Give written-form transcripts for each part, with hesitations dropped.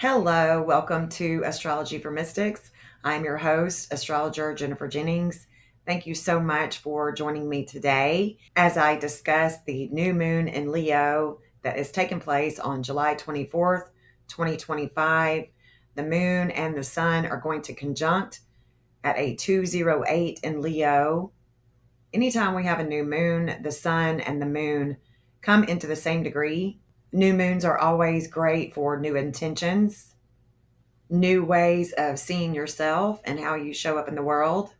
Hello, welcome to Astrology for Mystics. I'm your host, astrologer Jennifer Jennings. Thank you so much for joining me today as I discuss the new moon in Leo that is taking place on July 24th, 2025. The moon and the sun are going to conjunct at a 208 in Leo. Anytime we have a new moon, the sun and the moon come into the same degree. New moons are always great for new intentions, new ways of seeing yourself and how you show up in the world.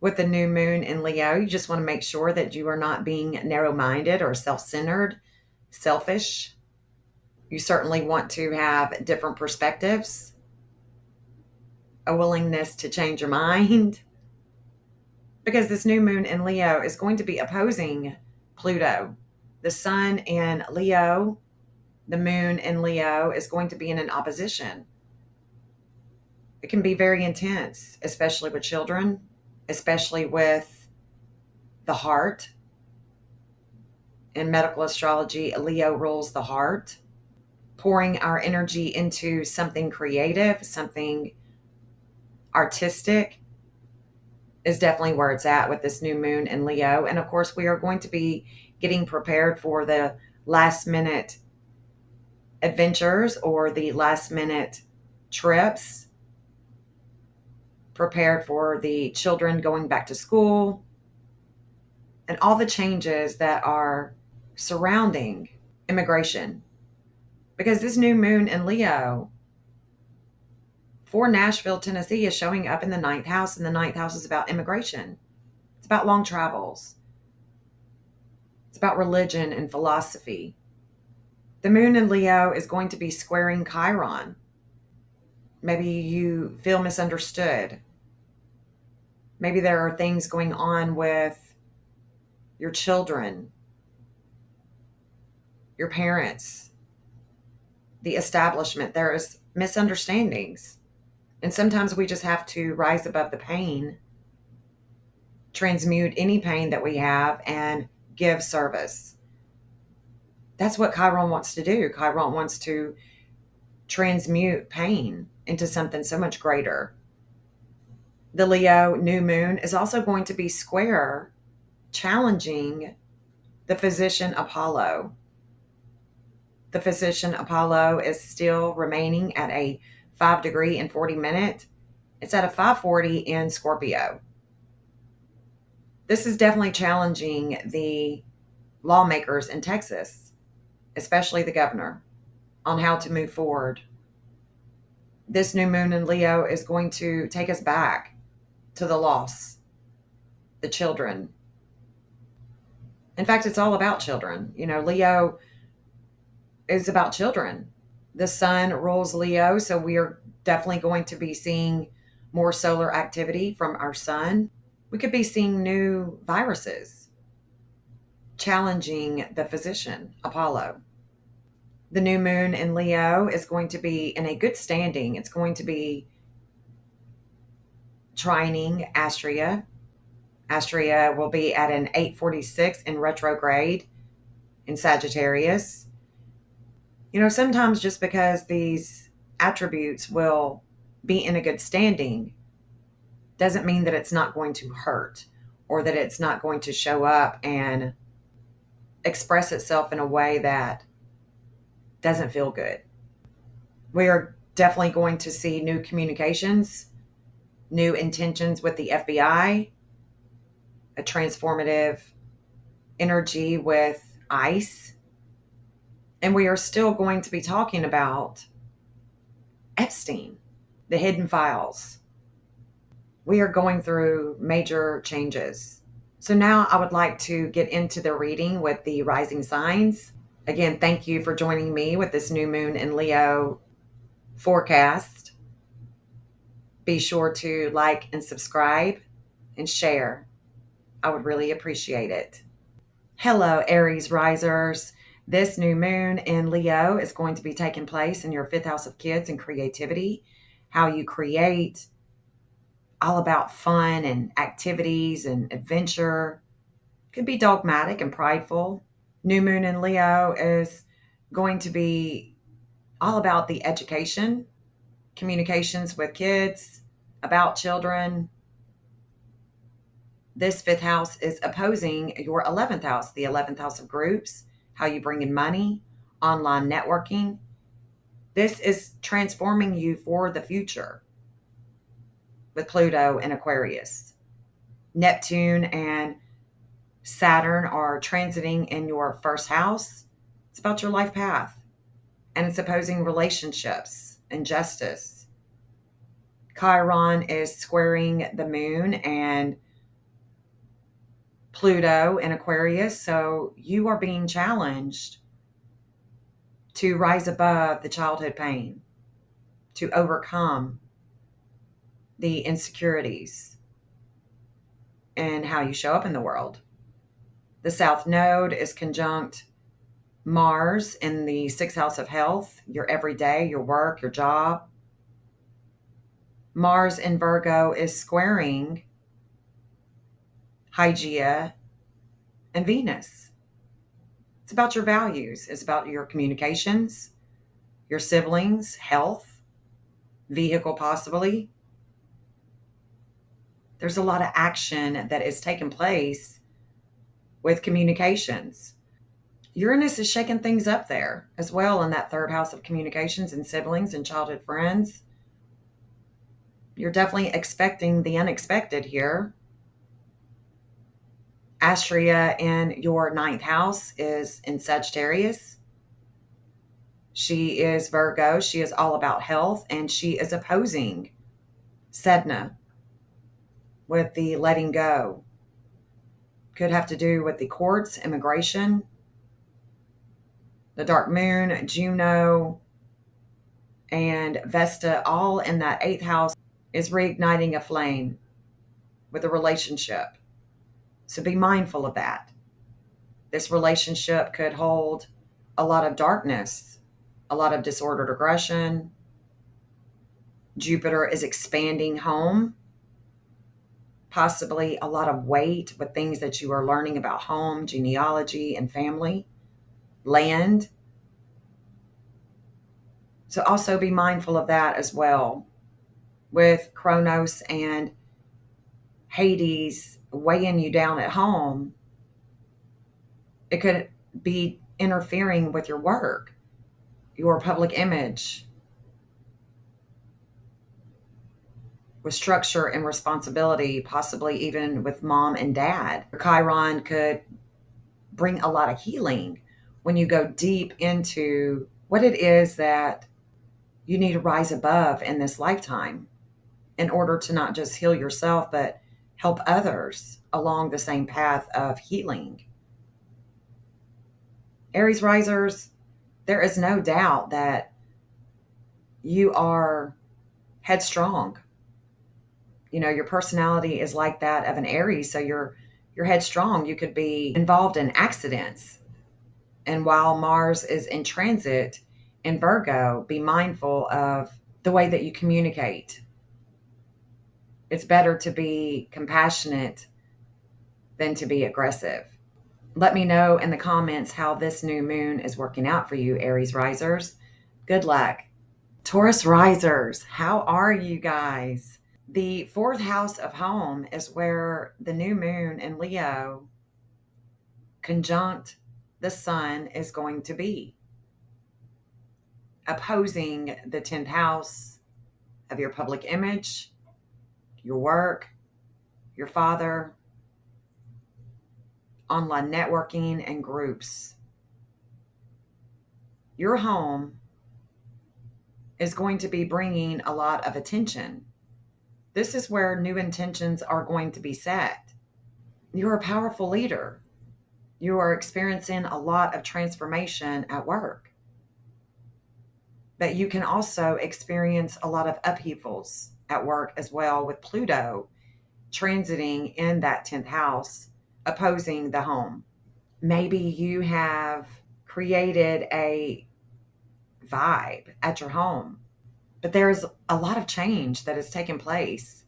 With the new moon in Leo, you just want to make sure that you are not being narrow minded or self centered, selfish. You certainly want to have different perspectives, a willingness to change your mind, because this new moon in Leo is going to be opposing Pluto. The sun in Leo, the moon in Leo is going to be in an opposition. It can be very intense, especially with children, especially with the heart. In medical astrology, Leo rules the heart. Pouring our energy into something creative, something artistic is definitely where it's at with this new moon in Leo. And of course, we are going to be getting prepared for the last minute adventures or the last minute trips, prepared for the children going back to school, and all the changes that are surrounding immigration. Because this new moon in Leo for Nashville, Tennessee is showing up in the ninth house, and the ninth house is about immigration. It's about long travels. It's about religion and philosophy. The moon in Leo is going to be squaring Chiron. Maybe you feel misunderstood. Maybe there are things going on with your children, your parents, the establishment. There is misunderstandings. And sometimes we just have to rise above the pain, transmute any pain that we have, and give service. That's what Chiron wants to do. Chiron wants to transmute pain into something so much greater. The Leo new moon is also going to be square, challenging the physician Apollo. The physician Apollo is still remaining at a 5 degree and 40 minute. It's at a 540 in Scorpio. This is definitely challenging the lawmakers in Texas, especially the governor, on how to move forward. This new moon in Leo is going to take us back to the loss, the children. In fact, it's all about children. Leo is about children. The sun rules Leo, so we are definitely going to be seeing more solar activity from our sun. We could be seeing new viruses challenging the physician, Apollo. The new moon in Leo is going to be in a good standing. It's going to be trining Astrea. Astrea will be at an 846 in retrograde in Sagittarius. Sometimes just because these attributes will be in a good standing doesn't mean that it's not going to hurt or that it's not going to show up and express itself in a way that doesn't feel good. We are definitely going to see new communications, new intentions with the FBI, a transformative energy with ICE. And we are still going to be talking about Epstein, the hidden files. We are going through major changes. So now I would like to get into the reading with the rising signs. Again, thank you for joining me with this new moon in Leo forecast. Be sure to like and subscribe and share. I would really appreciate it. Hello, Aries risers. This new moon in Leo is going to be taking place in your fifth house of kids and creativity, how you create, all about fun and activities and adventure. Could be dogmatic and prideful. New moon in Leo is going to be all about the education, communications with kids, about children. This fifth house is opposing your 11th house, the 11th house of groups, how you bring in money, online networking. This is transforming you for the future with Pluto and Aquarius. Neptune and Saturn are transiting in your first house. It's about your life path, and it's opposing relationships and justice. Chiron is squaring the moon and Pluto in Aquarius, so you are being challenged to rise above the childhood pain, to overcome the insecurities and how you show up in the world. The South Node is conjunct Mars in the sixth house of health, your everyday, your work, your job. Mars in Virgo is squaring Hygeia and Venus. It's about your values. It's about your communications, your siblings, health, vehicle possibly. There's a lot of action that is taking place with communications. Uranus is shaking things up there as well in that third house of communications and siblings and childhood friends. You're definitely expecting the unexpected here. Astrea in your ninth house is in Sagittarius. She is Virgo. She is all about health, and she is opposing Sedna with the letting go. Could have to do with the courts, immigration, the dark moon, Juno, and Vesta, all in that eighth house, is reigniting a flame with a relationship. So be mindful of that. This relationship could hold a lot of darkness, a lot of disordered aggression. Jupiter is expanding home, possibly a lot of weight with things that you are learning about home, genealogy, and family, land. So also be mindful of that as well. With Kronos and Hades weighing you down at home, it could be interfering with your work, your public image, with structure and responsibility, possibly even with mom and dad. Chiron could bring a lot of healing when you go deep into what it is that you need to rise above in this lifetime in order to not just heal yourself, but help others along the same path of healing. Aries risers, there is no doubt that you are headstrong. You know, your personality is like that of an Aries, so you're headstrong. You could be involved in accidents. And while Mars is in transit in Virgo, be mindful of the way that you communicate. It's better to be compassionate than to be aggressive. Let me know in the comments how this new moon is working out for you, Aries risers. Good luck. Taurus risers, how are you guys? The fourth house of home is where the new moon in Leo conjunct the sun is going to be, opposing the 10th house of your public image, your work, your father, online networking, and groups. Your home is going to be bringing a lot of attention. This is where new intentions are going to be set. You're a powerful leader. You are experiencing a lot of transformation at work. But you can also experience a lot of upheavals at work as well, with Pluto transiting in that 10th house, opposing the home. Maybe you have created a vibe at your home, but there's a lot of change that has taken place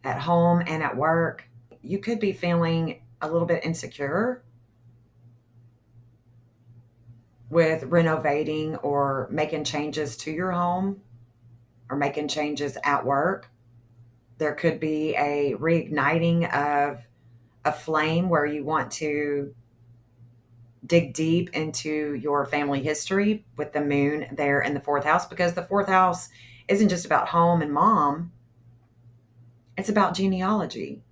at home and at work. You could be feeling a little bit insecure with renovating or making changes to your home. or making changes at work. There could be a reigniting of a flame where you want to dig deep into your family history with the moon there in the fourth house, because the fourth house isn't just about home and mom, it's about genealogy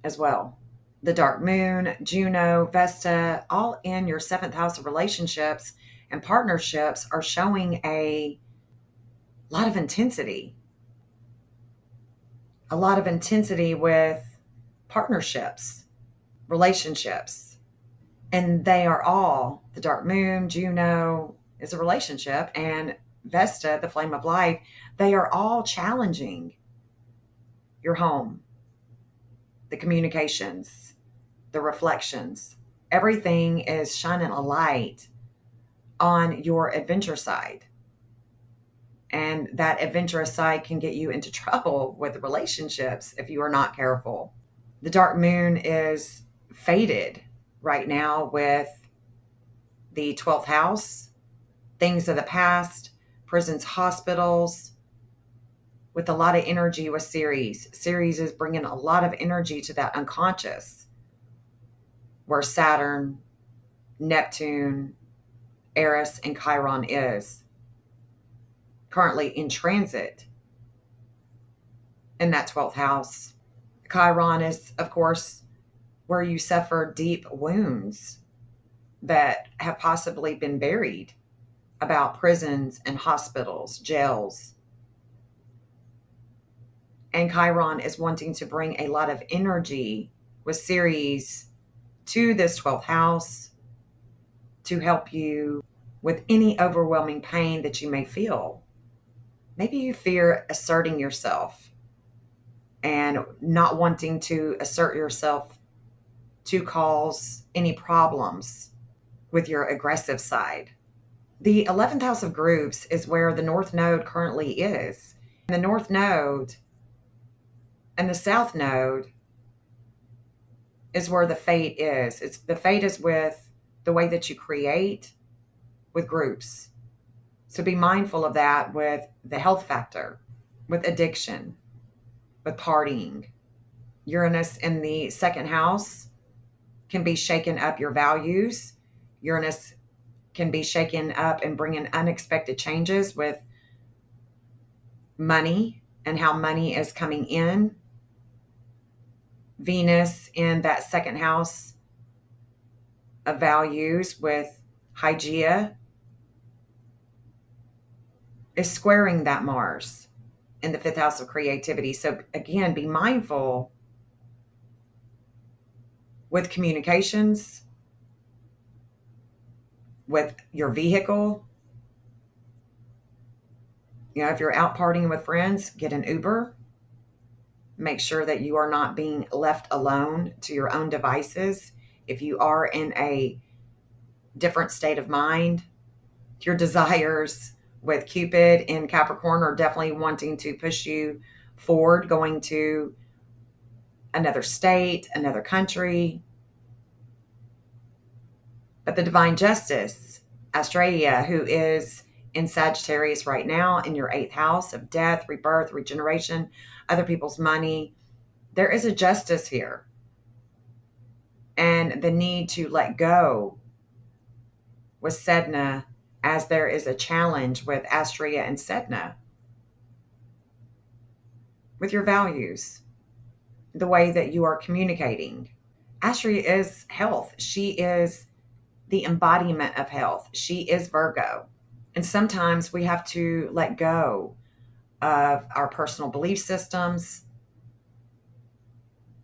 as well. The dark moon, Juno, Vesta, all in your seventh house of relationships and partnerships are showing a lot of intensity. A lot of intensity with partnerships, relationships. And they are all, the dark moon, Juno is a relationship, and Vesta, the flame of life, they are all challenging your home, the communications, the reflections. Everything is shining a light on your adventure side. And that adventurous side can get you into trouble with relationships if you are not careful. The dark moon is fated right now with the 12th house, things of the past, prisons, hospitals, with a lot of energy with Ceres. Ceres is bringing a lot of energy to that unconscious, where Saturn, Neptune, Eris, and Chiron is currently in transit in that 12th house. Chiron is, of course, where you suffer deep wounds that have possibly been buried about prisons and hospitals, jails. And Chiron is wanting to bring a lot of energy with Ceres to this 12th house to help you with any overwhelming pain that you may feel. Maybe you fear asserting yourself and not wanting to assert yourself to cause any problems with your aggressive side. The 11th house of groups is where the North Node currently is. And the North Node and the South Node is where the fate is. The fate is with the way that you create with groups. So be mindful of that with the health factor, with addiction, with partying. Uranus in the second house can be shaking up your values. Uranus can be shaken up and bringing unexpected changes with money and how money is coming in. Venus in that second house of values with Hygeia is squaring that Mars in the fifth house of creativity. So again, be mindful with communications, with your vehicle. You know, if you're out partying with friends, get an Uber. Make sure that you are not being left alone to your own devices. If you are in a different state of mind, your desires with Cupid in Capricorn are definitely wanting to push you forward, going to another state, another country. But the divine justice, Astrology, who is in Sagittarius right now in your eighth house of death, rebirth, regeneration, other people's money, there is a justice here. And the need to let go with Sedna, as there is a challenge with Astrea and Sedna, with your values, the way that you are communicating. Astrea is health. She is the embodiment of health. She is Virgo. And sometimes we have to let go of our personal belief systems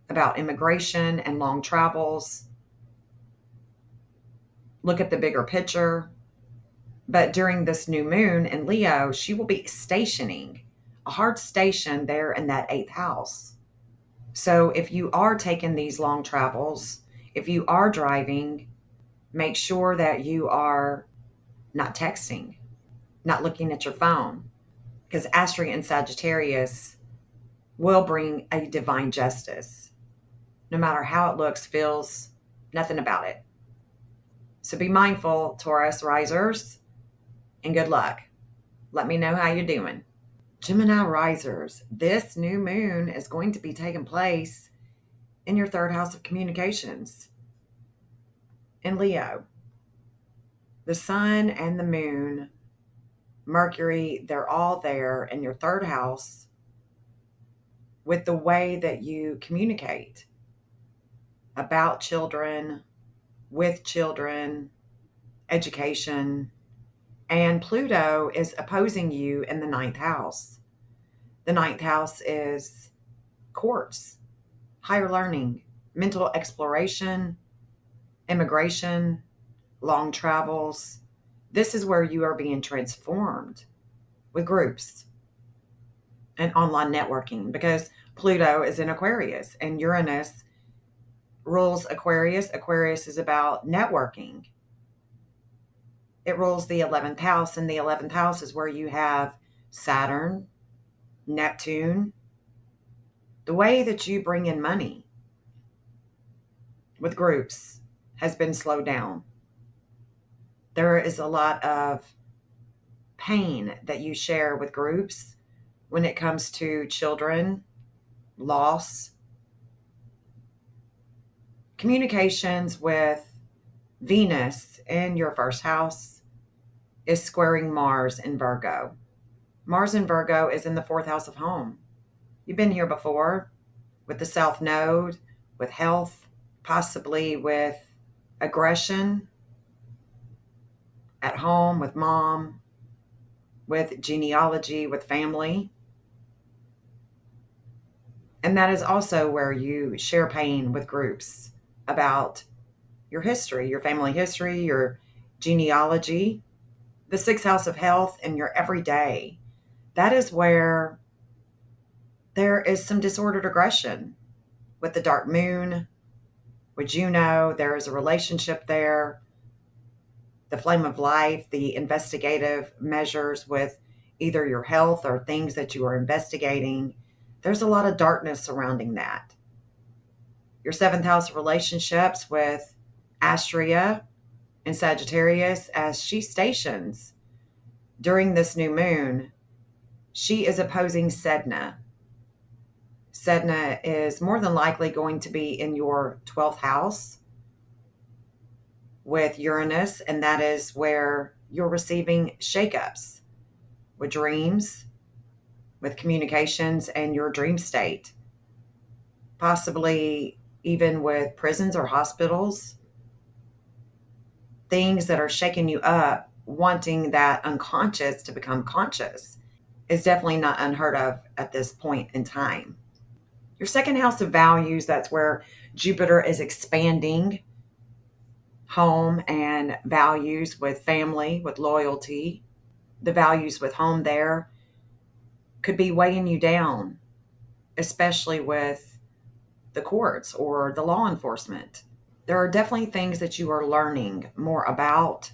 about immigration and long travels. Look at the bigger picture. But during this new moon in Leo, she will be stationing, a hard station there in that eighth house. So if you are taking these long travels, if you are driving, make sure that you are not texting, not looking at your phone, because Astrea and Sagittarius will bring a divine justice. No matter how it looks, feels, nothing about it. So be mindful, Taurus risers, and good luck. Let me know how you're doing. Gemini risers, this new moon is going to be taking place in your third house of communications in Leo. The sun and the moon, Mercury, they're all there in your third house with the way that you communicate about children, with children, education. And Pluto is opposing you in the ninth house. The ninth house is courts, higher learning, mental exploration, immigration, long travels. This is where you are being transformed with groups and online networking because Pluto is in Aquarius and Uranus rules Aquarius. Aquarius is about networking. It rules the 11th house, and the 11th house is where you have Saturn, Neptune. The way that you bring in money with groups has been slowed down. There is a lot of pain that you share with groups when it comes to children, loss, communications with Venus in your first house is squaring Mars in Virgo. Mars in Virgo is in the fourth house of home. You've been here before with the South Node, with health, possibly with aggression at home, with mom, with genealogy, with family. And that is also where you share pain with groups about your history, your family history, your genealogy, the sixth house of health, and your everyday. That is where there is some disordered aggression with the dark moon, with Juno. There is a relationship there. The flame of life, the investigative measures with either your health or things that you are investigating. There's a lot of darkness surrounding that. Your seventh house relationships with Astrea and Sagittarius, as she stations during this new moon, she is opposing Sedna. Sedna is more than likely going to be in your 12th house with Uranus, and that is where you're receiving shakeups with dreams, with communications, and your dream state. Possibly even with prisons or hospitals, things that are shaking you up, wanting that unconscious to become conscious is definitely not unheard of at this point in time. Your second house of values, that's where Jupiter is expanding home and values with family, with loyalty. The values with home there could be weighing you down, especially with the courts or the law enforcement. There are definitely things that you are learning more about.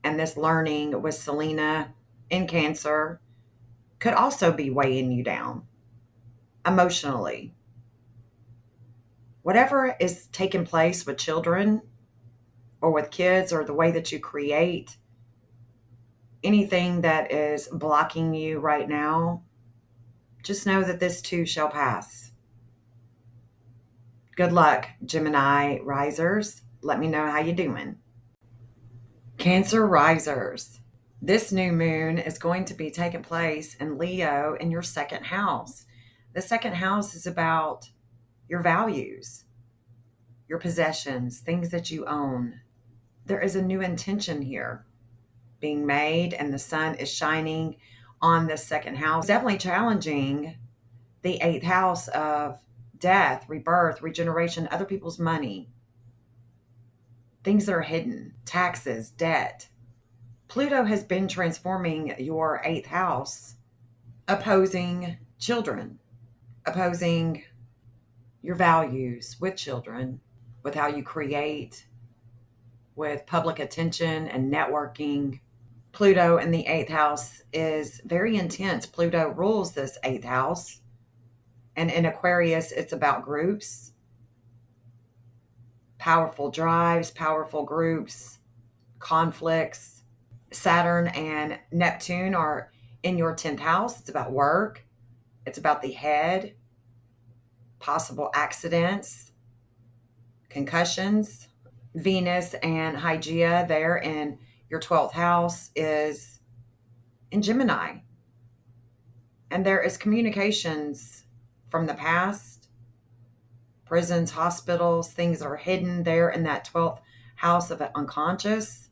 And this learning with Selena in Cancer could also be weighing you down emotionally. Whatever is taking place with children or with kids, or the way that you create, anything that is blocking you right now, just know that this too shall pass. Good luck, Gemini risers. Let me know how you're doing. Cancer risers. This new moon is going to be taking place in Leo in your second house. The second house is about your values, your possessions, things that you own. There is a new intention here being made, and the sun is shining on this second house. Definitely challenging the eighth house of death, rebirth, regeneration, other people's money, things that are hidden, taxes, debt. Pluto has been transforming your eighth house, opposing children, opposing your values with children, with how you create, with public attention and networking. Pluto in the eighth house is very intense. Pluto rules this eighth house. And in Aquarius, it's about groups, powerful drives, powerful groups, conflicts. Saturn and Neptune are In your 10th house, it's about work, it's about the head, possible accidents, concussions. Venus and Hygeia there in your 12th house is in Gemini. And there is communications from the past, prisons, hospitals, things are hidden there in that 12th house of unconscious,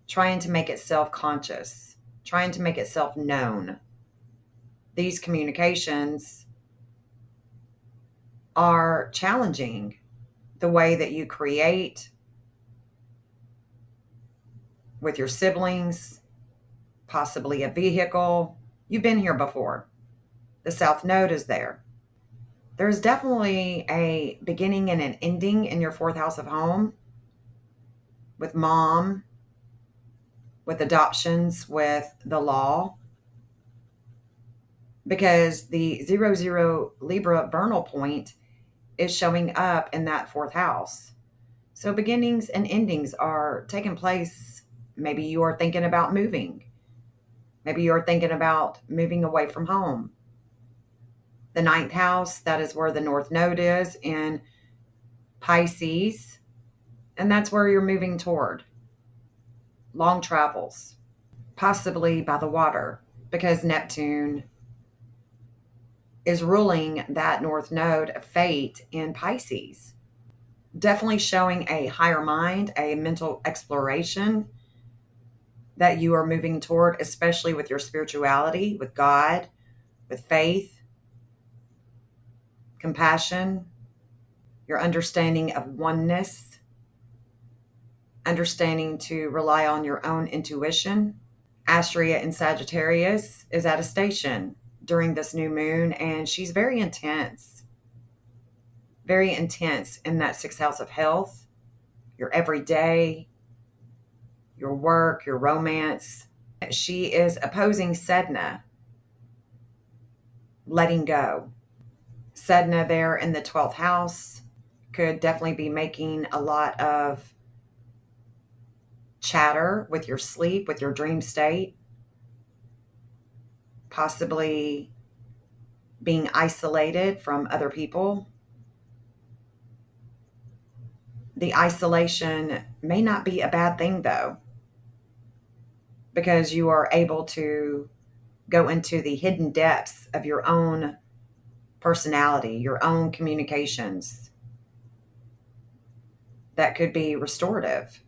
trying to make itself conscious, trying to make itself known. These communications are challenging the way that you create with your siblings, possibly a vehicle. You've been here before. The South Node is there. There's definitely a beginning and an ending in your 4th house of home with mom, with adoptions, with the law, because the 00 Libra vernal point is showing up in that 4th house. So beginnings and endings are taking place. Maybe you are thinking about moving. Maybe you're thinking about moving away from home. The 9th house, that is where the North Node is in Pisces. And that's where you're moving toward. Long travels, possibly by the water, because Neptune is ruling that North Node of fate in Pisces. Definitely showing a higher mind, a mental exploration that you are moving toward, especially with your spirituality, with God, with faith, compassion, your understanding of oneness, understanding to rely on your own intuition. Astrea in Sagittarius is at a station during this new moon, and she's very intense in that 6th house of health, your everyday, your work, your romance. She is opposing Sedna, letting go. Sedna there in the 12th house could definitely be making a lot of chatter with your sleep, with your dream state, possibly being isolated from other people. The isolation may not be a bad thing, though, because you are able to go into the hidden depths of your own personality, your own communications. That could be restorative.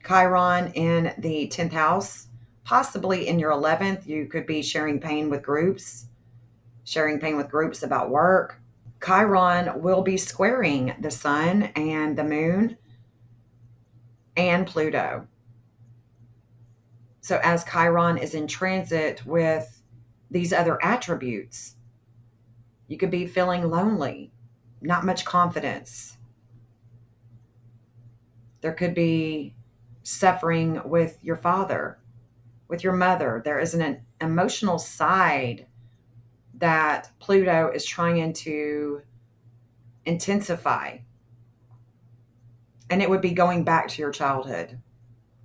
Chiron in the 10th house, possibly in your 11th, you could be sharing pain with groups about work. Chiron will be squaring the sun and the moon and Pluto. So as Chiron is in transit with these other attributes, you could be feeling lonely, not much confidence. There could be suffering with your father, with your mother. There is an emotional side that Pluto is trying to intensify. And it would be going back to your childhood,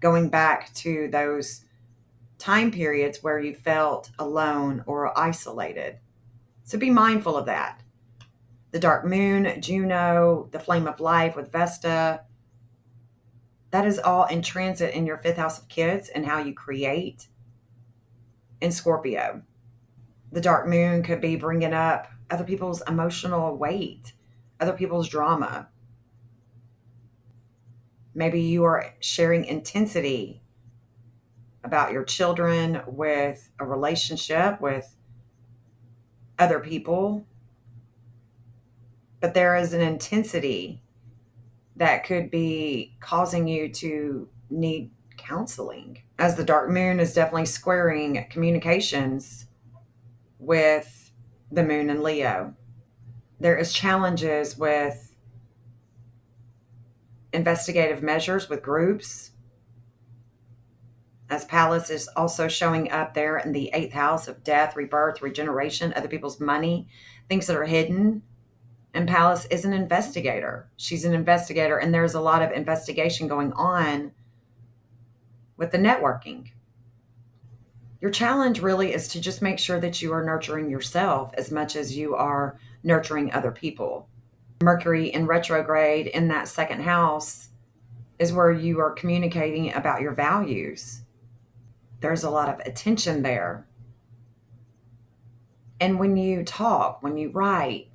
going back to those time periods where you felt alone or isolated. So be mindful of that. The dark moon, Juno, the flame of life with Vesta, that is all in transit in your 5th house of kids and how you create in Scorpio. The dark moon could be bringing up other people's emotional weight, other people's drama. Maybe you are sharing intensity about your children with a relationship with other people. But there is an intensity that could be causing you to need counseling, as the dark moon is definitely squaring communications with the moon in Leo. There is challenges with investigative measures with groups, as Pallas is also showing up there in the 8th house of death, rebirth, regeneration, other people's money, things that are hidden. And Pallas is an investigator. She's an investigator, and there's a lot of investigation going on with the networking. Your challenge really is to just make sure that you are nurturing yourself as much as you are nurturing other people. Mercury in retrograde in that second house is where you are communicating about your values. There's a lot of attention there. And when you talk, when you write,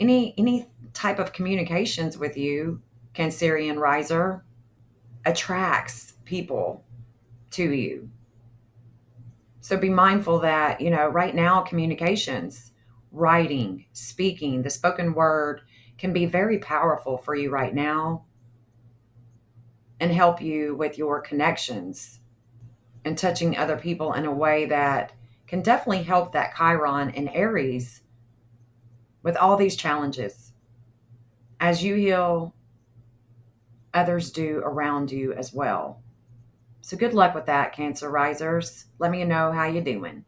any type of communications with you, Cancerian riser, attracts people to you. So be mindful that, right now, communications, writing, speaking, the spoken word can be very powerful for you right now and help you with your connections and touching other people in a way that can definitely help that Chiron in Aries with all these challenges. As you heal, others do around you as well. So good luck with that, Cancer risers. Let me know how you're doing.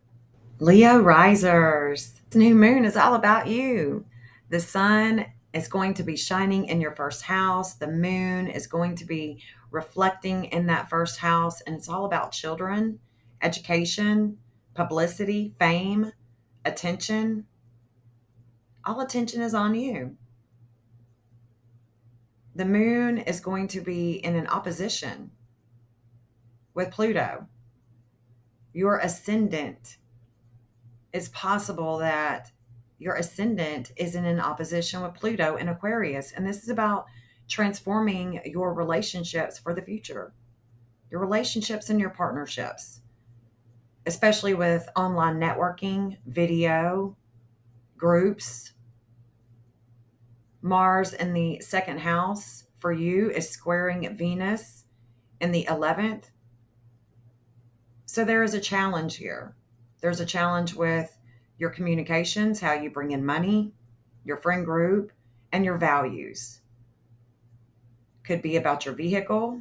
Leo risers, this new moon is all about you. The sun is going to be shining in your first house. The moon is going to be reflecting in that first house. And it's all about children, education, publicity, fame, attention. All attention is on you. The moon is going to be in an opposition with Pluto. Your ascendant, it's possible that your ascendant is in an opposition with Pluto in Aquarius. And this is about transforming your relationships for the future, your relationships and your partnerships, especially with online networking, video, groups. Mars in the second house for you is squaring Venus in the 11th. So there is a challenge here. There's a challenge with your communications, how you bring in money, your friend group, and your values. Could be about your vehicle.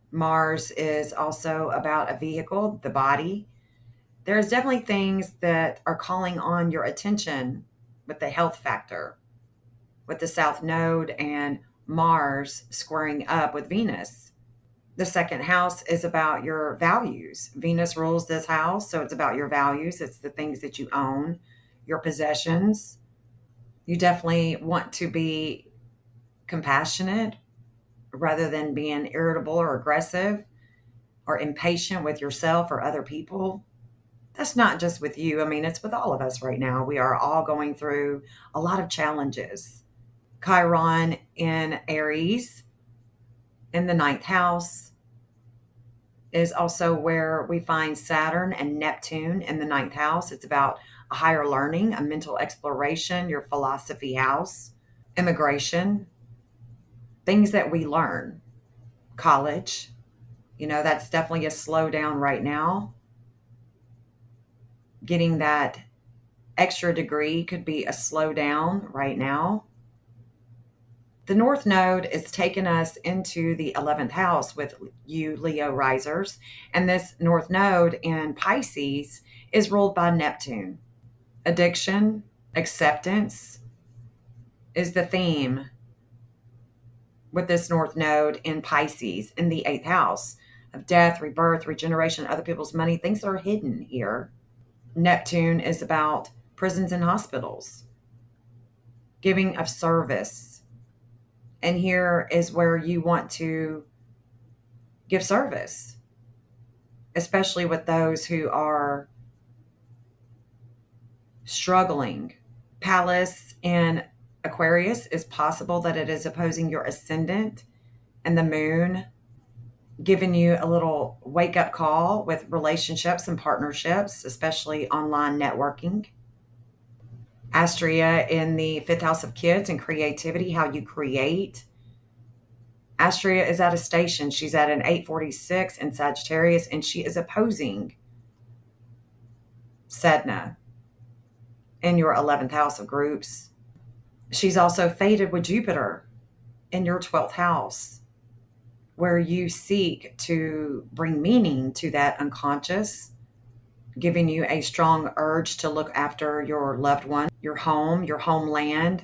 Mars is also about a vehicle, the body. There's definitely things that are calling on your attention with the health factor, with the South Node and Mars squaring up with Venus. The second house is about your values. Venus rules this house, so it's about your values. It's the things that you own, your possessions. You definitely want to be compassionate rather than being irritable or aggressive or impatient with yourself or other people. That's not just with you. I mean, it's with all of us right now. We are all going through a lot of challenges. Chiron in Aries in the ninth house is also where we find Saturn and Neptune in the ninth house. It's about a higher learning, a mental exploration, your philosophy house, immigration, things that we learn, college. That's definitely a slowdown right now. Getting that extra degree could be a slowdown right now. The North Node is taking us into the 11th house with you, Leo risers. And this North Node in Pisces is ruled by Neptune. Addiction, acceptance is the theme with this North Node in Pisces in the 8th house of death, rebirth, regeneration, other people's money, things that are hidden here. Neptune is about prisons and hospitals, giving of service. And here is where you want to give service, especially with those who are struggling. Palace in Aquarius is possible that it is opposing your ascendant and the moon, giving you a little wake up call with relationships and partnerships, especially online networking. Astrea in the fifth house of kids and creativity, how you create. Astrea is at a station. She's at an 846 in Sagittarius, and she is opposing Sedna in your 11th house of groups. She's also fated with Jupiter in your 12th house, where you seek to bring meaning to that unconscious, giving you a strong urge to look after your loved one, your home, your homeland.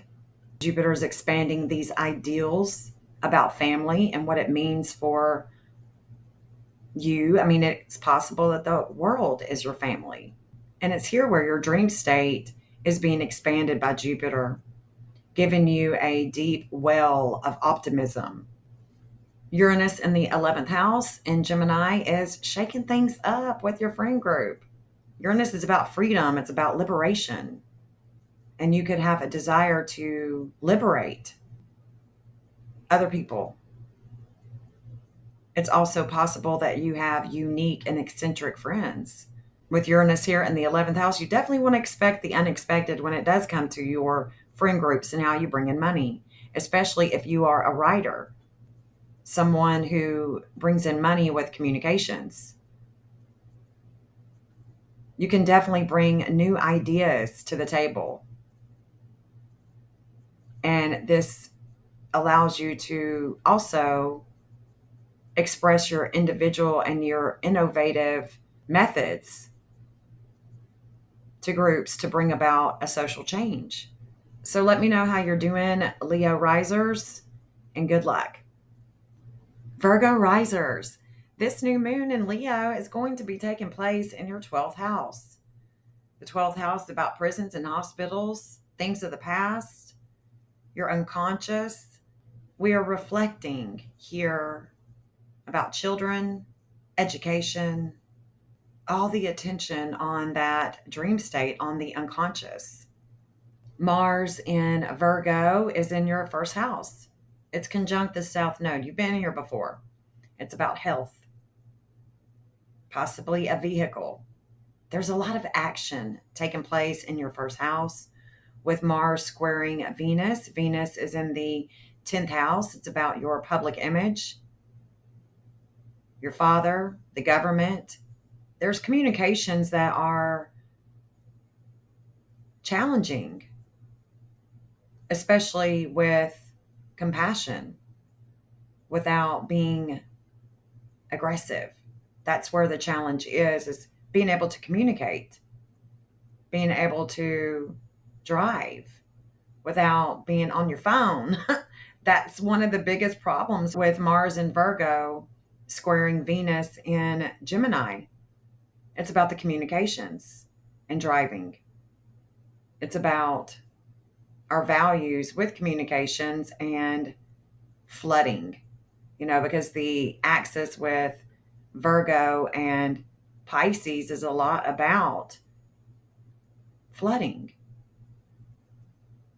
Jupiter is expanding these ideals about family and what it means for you. I mean, it's possible that the world is your family. And it's here where your dream state is being expanded by Jupiter, giving you a deep well of optimism. Uranus in the 11th house in Gemini is shaking things up with your friend group. Uranus is about freedom, it's about liberation. And you could have a desire to liberate other people. It's also possible that you have unique and eccentric friends. With Uranus here in the 11th house, you definitely want to expect the unexpected when it does come to your friend groups and how you bring in money, especially if you are a writer, someone who brings in money with communications. You can definitely bring new ideas to the table. And this allows you to also express your individual and your innovative methods to groups to bring about a social change. So let me know how you're doing, Leo risers, and good luck. Virgo risers, this new moon in Leo is going to be taking place in your 12th house. The 12th house is about prisons and hospitals, things of the past, your unconscious. We are reflecting here about children, education, all the attention on that dream state, on the unconscious. Mars in Virgo is in your first house. It's conjunct the South Node. You've been here before. It's about health, possibly a vehicle. There's a lot of action taking place in your first house with Mars squaring Venus. Venus is in the 10th house. It's about your public image, your father, the government. There's communications that are challenging, especially with compassion, without being aggressive. That's where the challenge is being able to communicate, being able to drive without being on your phone. That's one of the biggest problems with Mars in Virgo squaring Venus in Gemini. It's about the communications and driving. It's about our values with communications and flooding, because the axis with Virgo and Pisces is a lot about flooding,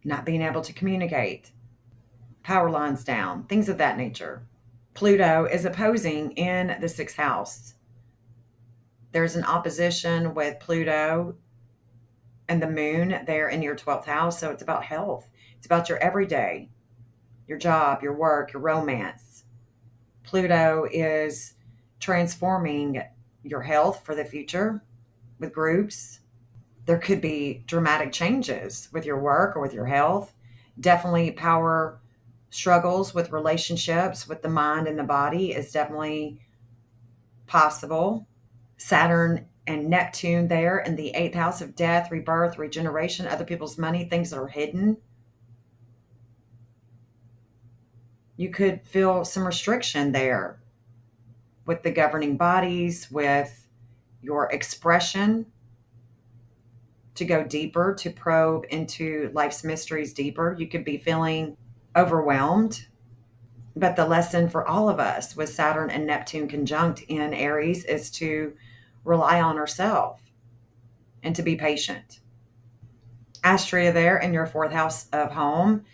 not being able to communicate, power lines down, things of that nature. Pluto is opposing in the 6th house. There's an opposition with Pluto and the moon there in your 12th house. So it's about health. It's about your everyday, your job, your work, your romance. Pluto is transforming your health for the future with groups. There could be dramatic changes with your work or with your health. Definitely power struggles with relationships with the mind and the body is definitely possible. Saturn and Neptune there in the 8th house of death, rebirth, regeneration, other people's money, things that are hidden. You could feel some restriction there with the governing bodies, with your expression, to go deeper, to probe into life's mysteries deeper. You could be feeling overwhelmed. But the lesson for all of us with Saturn and Neptune conjunct in Aries is to rely on ourselves and to be patient. Astrea there in your 4th house of home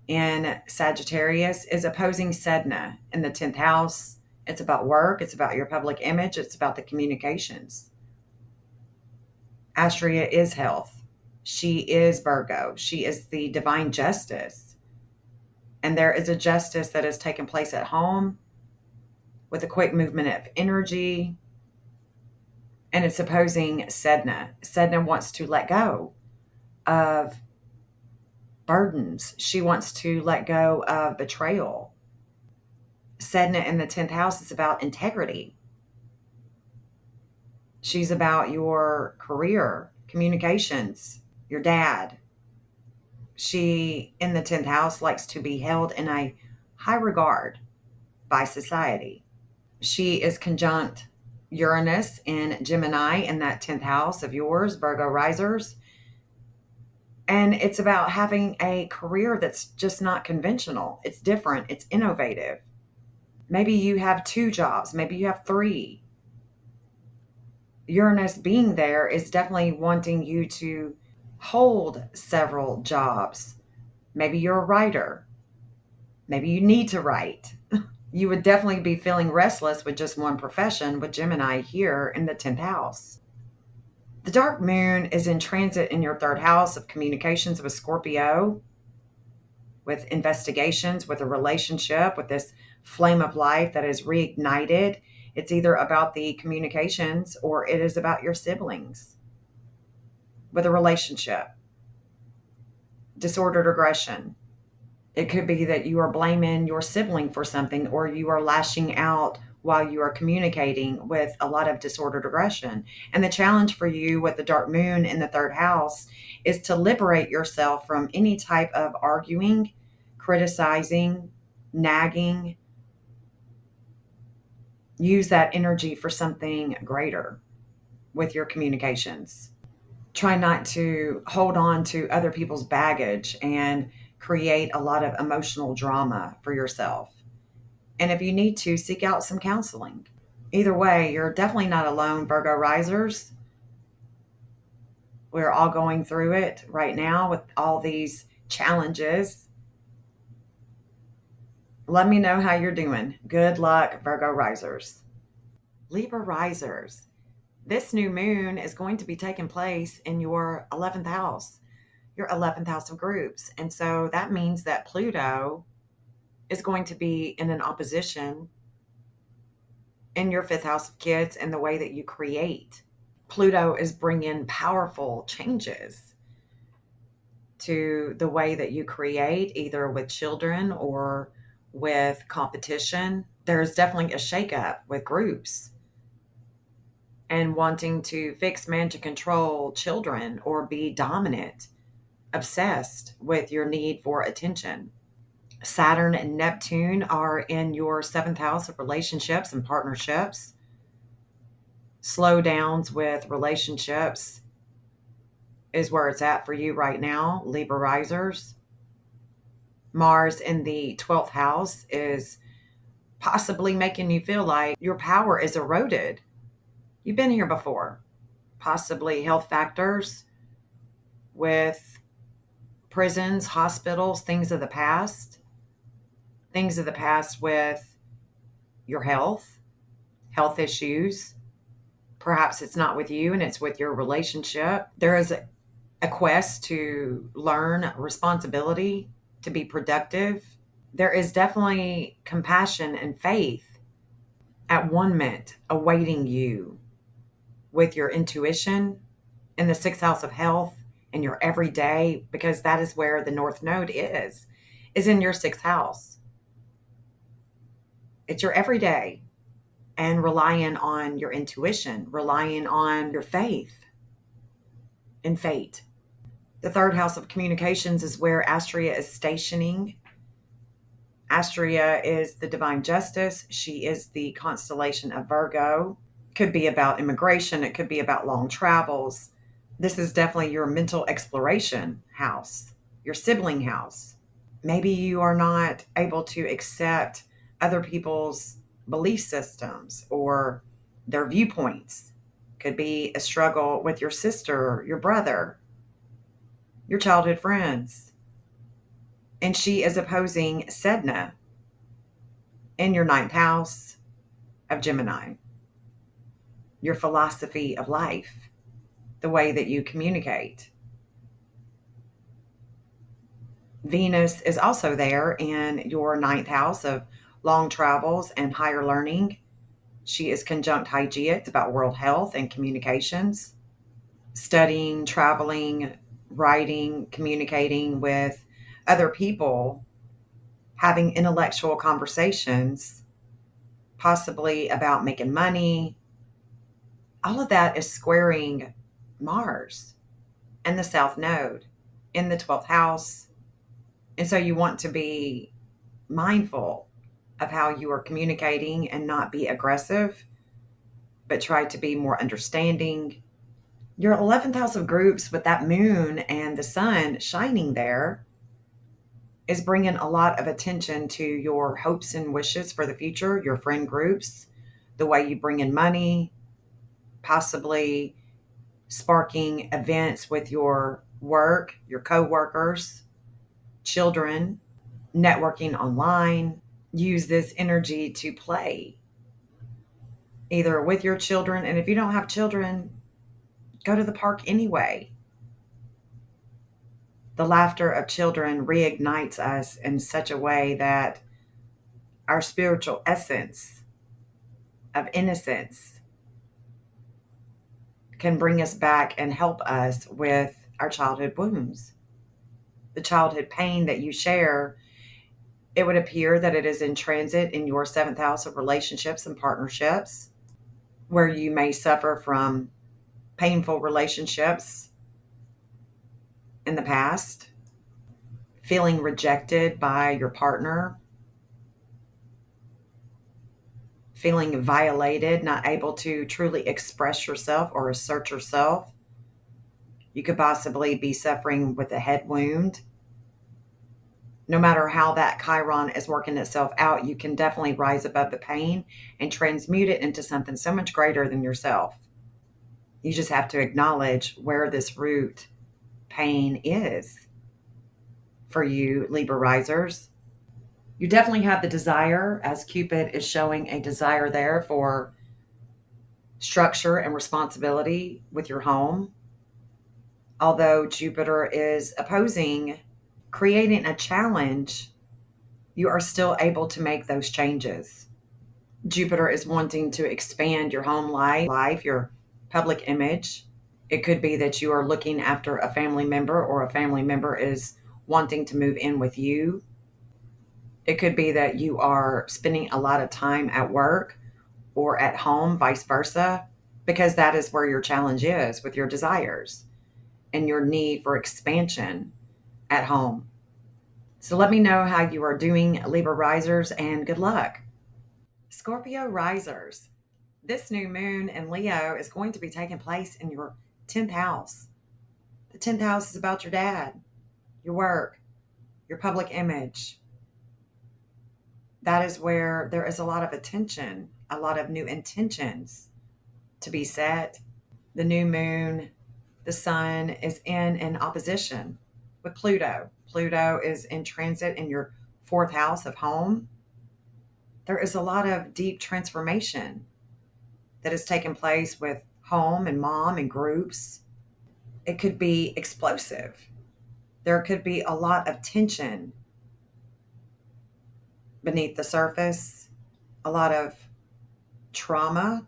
in Sagittarius is opposing Sedna in the 10th house. It's about work. It's about your public image. It's about the communications. Astrea is health. She is Virgo. She is the divine justice. And there is a justice that has taken place at home with a quick movement of energy. And it's opposing Sedna. Sedna wants to let go of burdens. She wants to let go of betrayal. Sedna in the 10th house is about integrity. She's about your career, communications, your dad. She, in the 10th house, likes to be held in a high regard by society. She is conjunct Uranus in Gemini in that 10th house of yours, Virgo risers. And it's about having a career that's just not conventional. It's different, it's innovative. Maybe you have 2 jobs, maybe you have 3. Uranus being there is definitely wanting you to hold several jobs. Maybe you're a writer. Maybe you need to write. You would definitely be feeling restless with just one profession with Gemini here in the 10th house. The dark moon is in transit in your 3rd house of communications with Scorpio, with investigations, with a relationship, with this flame of life that is reignited. It's either about the communications or it is about your siblings, with a relationship, disordered aggression. It could be that you are blaming your sibling for something, or you are lashing out while you are communicating with a lot of disordered aggression. And the challenge for you with the dark moon in the 3rd house is to liberate yourself from any type of arguing, criticizing, nagging. Use that energy for something greater with your communications. Try not to hold on to other people's baggage and create a lot of emotional drama for yourself. And if you need to, seek out some counseling. Either way, you're definitely not alone, Virgo risers. We're all going through it right now with all these challenges. Let me know how you're doing. Good luck, Virgo risers. Libra risers. This new moon is going to be taking place in your 11th house, your 11th house of groups. And so that means that Pluto is going to be in an opposition in your 5th house of kids and the way that you create. Pluto is bringing powerful changes to the way that you create, either with children or with competition. There's definitely a shakeup with groups and wanting to fix, manage, and control children or be dominant, obsessed with your need for attention. Saturn and Neptune are in your 7th house of relationships and partnerships. Slowdowns with relationships is where it's at for you right now, Libra risers. Mars in the 12th house is possibly making you feel like your power is eroded. You've been here before. Possibly health factors with prisons, hospitals, things of the past. Things of the past with your health issues. Perhaps it's not with you and it's with your relationship. There is a quest to learn responsibility, to be productive. There is definitely compassion and faith at one minute awaiting you with your intuition in the 6th house of health and your everyday, because that is where the North Node is in your 6th house. It's your everyday and relying on your intuition, relying on your faith and fate. The 3rd house of communications is where Astrea is stationing. Astrea is the divine justice. She is the constellation of Virgo. Could be about immigration. It could be about long travels. This is definitely your mental exploration house, your sibling house. Maybe you are not able to accept other people's belief systems or their viewpoints. Could be a struggle with your sister, your brother, your childhood friends. And she is opposing Sedna in your 9th house of Gemini. Your philosophy of life, the way that you communicate. Venus is also there in your 9th house of long travels and higher learning. She is conjunct Hygeia. It's about world health and communications, studying, traveling, writing, communicating with other people, having intellectual conversations, possibly about making money. All of that is squaring Mars and the South Node in the 12th house. And so you want to be mindful of how you are communicating and not be aggressive, but try to be more understanding. Your 11th house of groups with that moon and the sun shining there is bringing a lot of attention to your hopes and wishes for the future, your friend groups, the way you bring in money, possibly sparking events with your work, your coworkers, children, networking online. Use this energy to play either with your children, and if you don't have children, go to the park anyway. The laughter of children reignites us in such a way that our spiritual essence of innocence can bring us back and help us with our childhood wounds. The childhood pain that you share, it would appear that it is in transit in your seventh house of relationships and partnerships, where you may suffer from painful relationships in the past, feeling rejected by your partner, feeling violated, not able to truly express yourself or assert yourself. You could possibly be suffering with a head wound. No matter how that Chiron is working itself out, you can definitely rise above the pain and transmute it into something so much greater than yourself. You just have to acknowledge where this root pain is for you, Libra risers. You definitely have the desire, as Cupid is showing a desire there for structure and responsibility with your home. Although Jupiter is opposing, creating a challenge, you are still able to make those changes. Jupiter is wanting to expand your home life, your public image. It could be that you are looking after a family member, or a family member is wanting to move in with you. It could be that you are spending a lot of time at work or at home, vice versa, because that is where your challenge is with your desires and your need for expansion at home. So let me know how you are doing, Libra risers, and good luck. Scorpio risers, this new moon in Leo is going to be taking place in your 10th house. The 10th house is about your dad, your work, your public image. That is where there is a lot of attention, a lot of new intentions to be set. The new moon, the sun is in an opposition with Pluto. Pluto is in transit in your 4th house of home. There is a lot of deep transformation that has taken place with home and mom and groups. It could be explosive. There could be a lot of tension beneath the surface, a lot of trauma,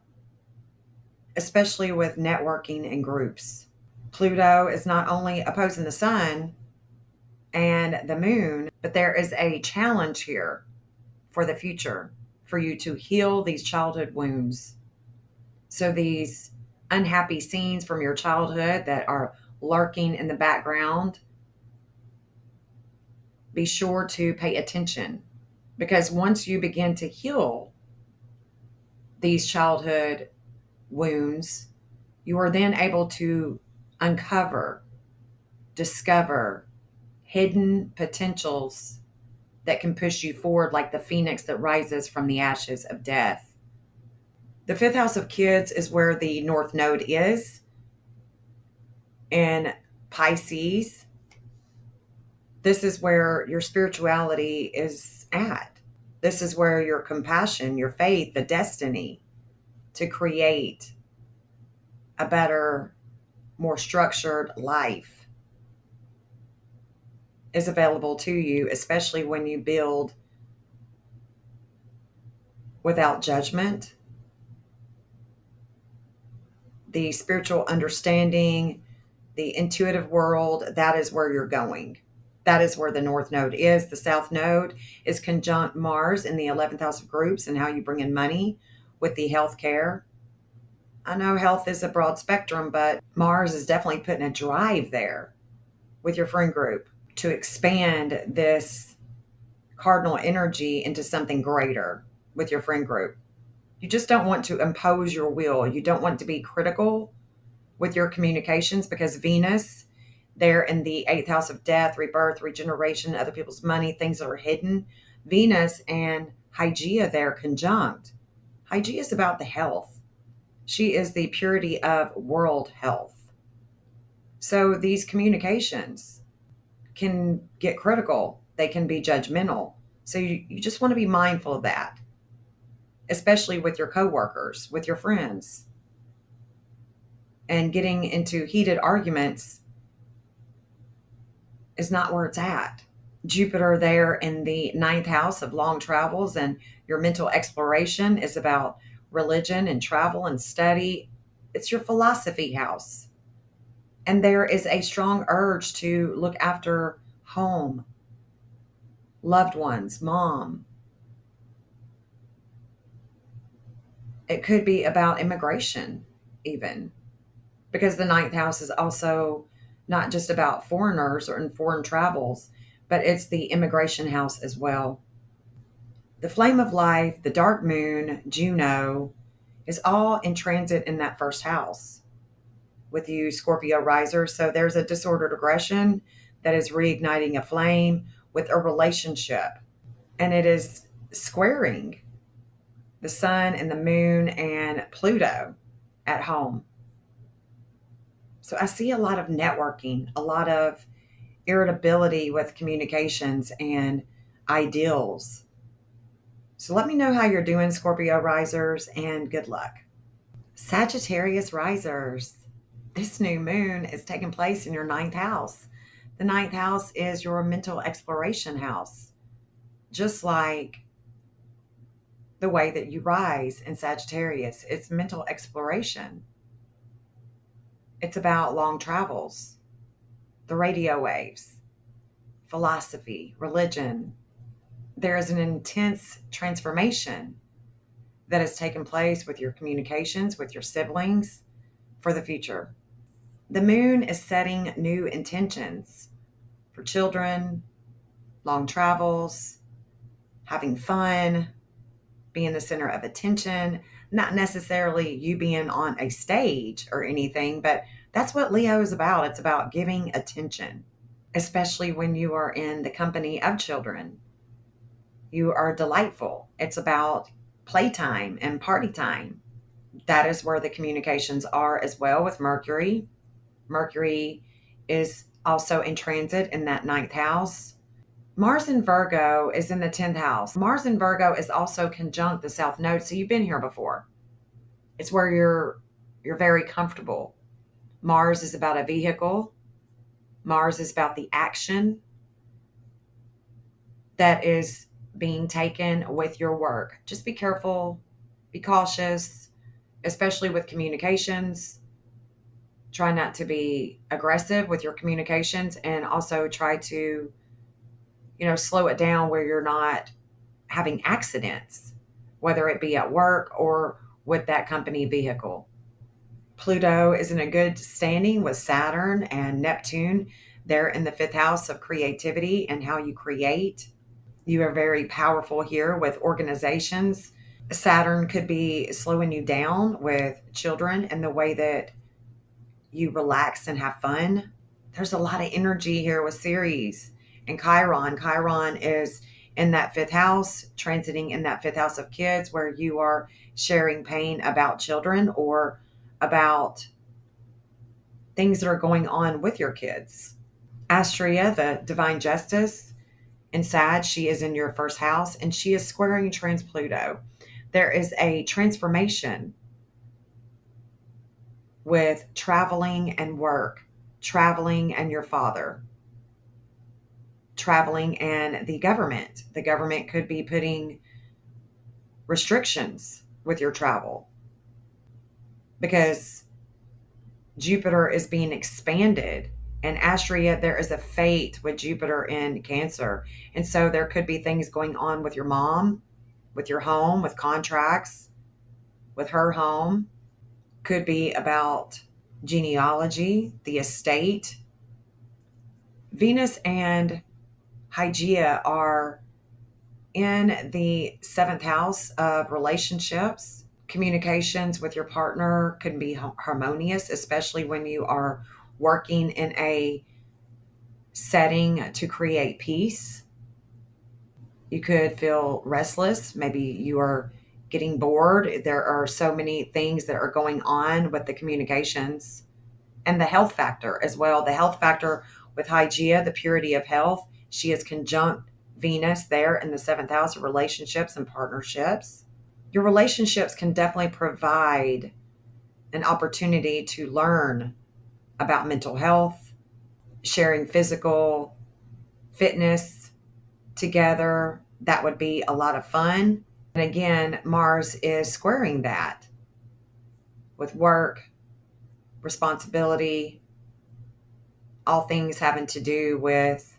especially with networking and groups. Pluto is not only opposing the sun and the moon, but there is a challenge here for the future for you to heal these childhood wounds. So these unhappy scenes from your childhood that are lurking in the background, be sure to pay attention, because once you begin to heal these childhood wounds, you are then able to uncover, discover hidden potentials that can push you forward like the phoenix that rises from the ashes of death. The 5th house of kids is where the North Node is in Pisces. This is where your spirituality is at. This is where your compassion, your faith, the destiny to create a better, more structured life is available to you, especially when you build without judgment. The spiritual understanding, the intuitive world, that is where you're going. That is where the North Node is. The South Node is conjunct Mars in the 11th house of groups and how you bring in money with the healthcare. I know health is a broad spectrum, but Mars is definitely putting a drive there with your friend group to expand this cardinal energy into something greater with your friend group. You just don't want to impose your will. You don't want to be critical with your communications because Venus, there in the eighth house of death, rebirth, regeneration, other people's money, things that are hidden. Venus and Hygeia there conjunct. Hygeia is about the health. She is the purity of world health. So these communications can get critical. They can be judgmental. So you just want to be mindful of that, especially with your coworkers, with your friends. And getting into heated arguments is not where it's at. Jupiter there in the ninth house of long travels and your mental exploration is about religion and travel and study. It's your philosophy house. And there is a strong urge to look after home, loved ones, mom. It could be about immigration, even, because the ninth house is also not just about foreigners or in foreign travels, but it's the immigration house as well. The flame of life, the dark moon, Juno, is all in transit in that first house with you, Scorpio riser. So there's a disordered aggression that is reigniting a flame with a relationship. And it is squaring the sun and the moon and Pluto at home. So I see a lot of networking, a lot of irritability with communications and ideals. So let me know how you're doing, Scorpio risers, and good luck. Sagittarius risers, this new moon is taking place in your ninth house. The ninth house is your mental exploration house, just like the way that you rise in Sagittarius. It's mental exploration. It's about long travels, the radio waves, philosophy, religion. There is an intense transformation that has taken place with your communications, with your siblings for the future. The moon is setting new intentions for children, long travels, having fun, being the center of attention, not necessarily you being on a stage or anything, but that's what Leo is about. It's about giving attention, especially when you are in the company of children. You are delightful. It's about playtime and party time. That is where the communications are as well with Mercury. Mercury is also in transit in that ninth house. Mars in Virgo is in the 10th house. Mars in Virgo is also conjunct the South Node, so you've been here before. It's where you're very comfortable. Mars is about a vehicle. Mars is about the action that is being taken with your work. Just be careful, be cautious, especially with communications. Try not to be aggressive with your communications and also try to, slow it down where you're not having accidents, whether it be at work or with that company vehicle. Pluto is in a good standing with Saturn and Neptune. They're in the fifth house of creativity and how you create. You are very powerful here with organizations. Saturn could be slowing you down with children and the way that you relax and have fun. There's a lot of energy here with Ceres and Chiron. Chiron is in that fifth house, transiting in that fifth house of kids, where you are sharing pain about children or about things that are going on with your kids. Astrea, the divine justice, in Sag, she is in your first house and she is squaring trans Pluto. There is a transformation with traveling and work, traveling and your father, traveling and the government. The government could be putting restrictions with your travel because Jupiter is being expanded. And Astrea, there is a fate with Jupiter in Cancer. And so there could be things going on with your mom, with your home, with contracts, with her home. Could be about genealogy, the estate. Venus and Hygeia are in the seventh house of relationships. Communications with your partner can be harmonious, especially when you are working in a setting to create peace. You could feel restless. Maybe you are getting bored. There are so many things that are going on with the communications and the health factor as well. The health factor with Hygeia, the purity of health, she is conjunct Venus there in the seventh house of relationships and partnerships. Your relationships can definitely provide an opportunity to learn about mental health, sharing physical fitness together. That would be a lot of fun. And again, Mars is squaring that with work, responsibility, all things having to do with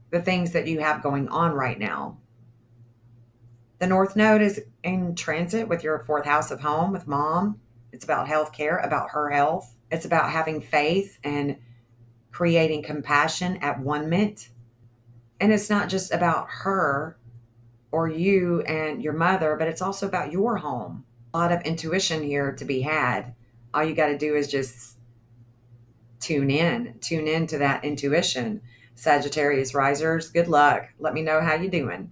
the things that you have going on right now. The North Node is in transit with your fourth house of home with mom. It's about health care, about her health. It's about having faith and creating compassion at one mint. And it's not just about her or you and your mother, but it's also about your home. A lot of intuition here to be had. All you got to do is just tune in to that intuition. Sagittarius risers, good luck. Let me know how you're doing.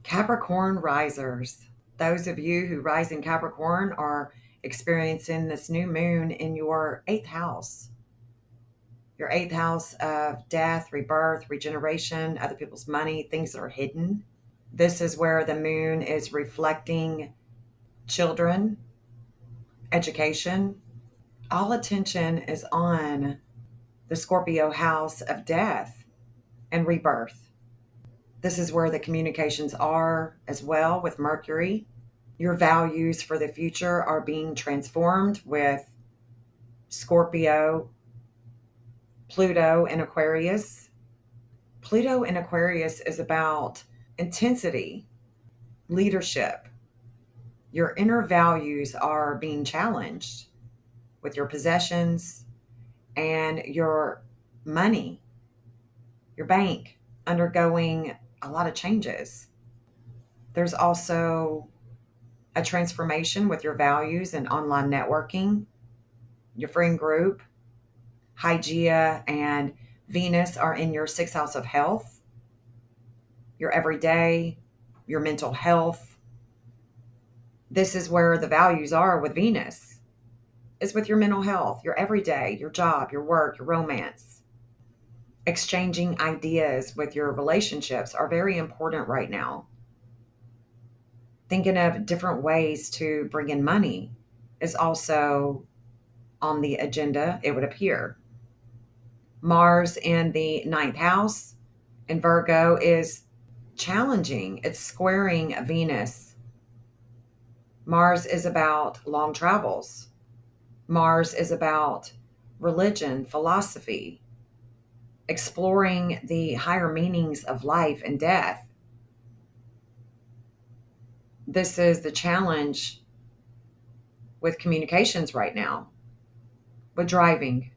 Capricorn risers. Those of you who rise in Capricorn are experiencing this new moon in your eighth house. Your eighth house of death, rebirth, regeneration, other people's money, things that are hidden. This is where the moon is reflecting children, education. All attention is on the Scorpio house of death and rebirth. This is where the communications are as well with Mercury. Your values for the future are being transformed with Scorpio, Pluto, and Aquarius. Pluto in Aquarius is about intensity, leadership. Your inner values are being challenged with your possessions and your money, your bank undergoing a lot of changes. There's also a transformation with your values and online networking, your friend group. Hygeia and Venus are in your sixth house of health, your everyday, your mental health. This is where the values are with Venus. It's with your mental health, your everyday, your job, your work, your romance. Exchanging ideas with your relationships are very important right now. Thinking of different ways to bring in money is also on the agenda, it would appear. Mars in the ninth house in Virgo is challenging. It's squaring Venus. Mars is about long travels. Mars is about religion, philosophy, exploring the higher meanings of life and death. This is the challenge with communications right now, with driving.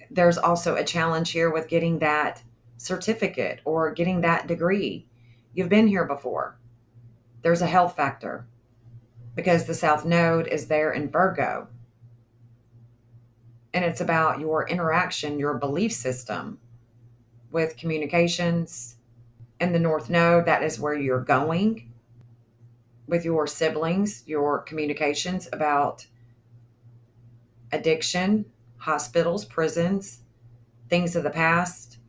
There's also a challenge here with getting that certificate or getting that degree. You've been here before. There's a health factor because the South Node is there in Virgo. And it's about your interaction, your belief system with communications. And the North Node, that is where you're going with your siblings, your communications about addiction, hospitals, prisons, things of the past,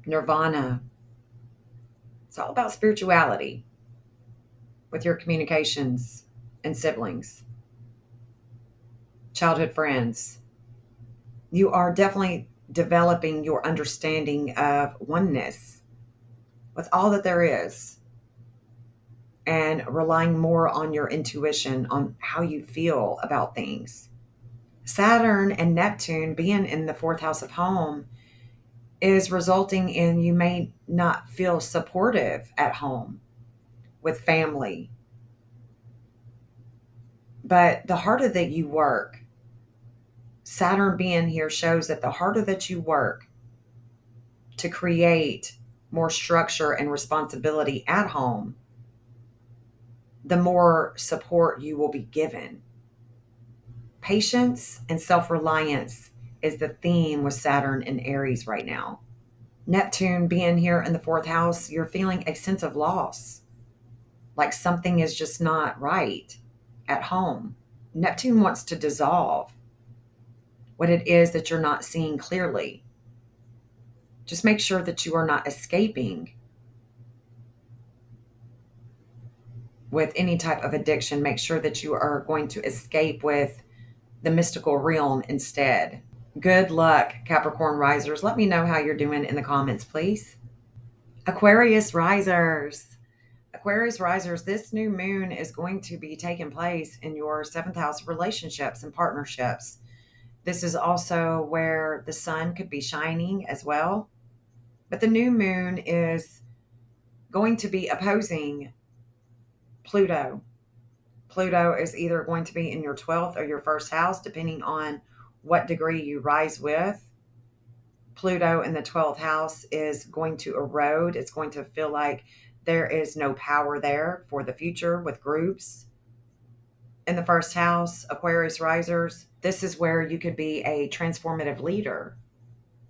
nirvana. It's all about spirituality with your communications and siblings, childhood friends. You are definitely developing your understanding of oneness with all that there is and relying more on your intuition on how you feel about things. Saturn and Neptune being in the fourth house of home is resulting in you may not feel supportive at home with family. But the harder that you work, Saturn being here shows that the harder that you work to create more structure and responsibility at home, the more support you will be given. Patience and self reliance is the theme with Saturn in Aries right now. Neptune being here in the fourth house, you're feeling a sense of loss, like something is just not right at home. Neptune wants to dissolve what it is that you're not seeing clearly. Just make sure that you are not escaping with any type of addiction. Make sure that you are going to escape with the mystical realm instead. Good luck, Capricorn risers. Let me know how you're doing in the comments, please. Aquarius risers. Aquarius risers, this new moon is going to be taking place in your seventh house of relationships and partnerships. This is also where the sun could be shining as well. But the new moon is going to be opposing Pluto. Pluto is either going to be in your 12th or your first house, depending on what degree you rise with. Pluto in the 12th house is going to erode. It's going to feel like there is no power there for the future with groups. In the first house, Aquarius risers, this is where you could be a transformative leader,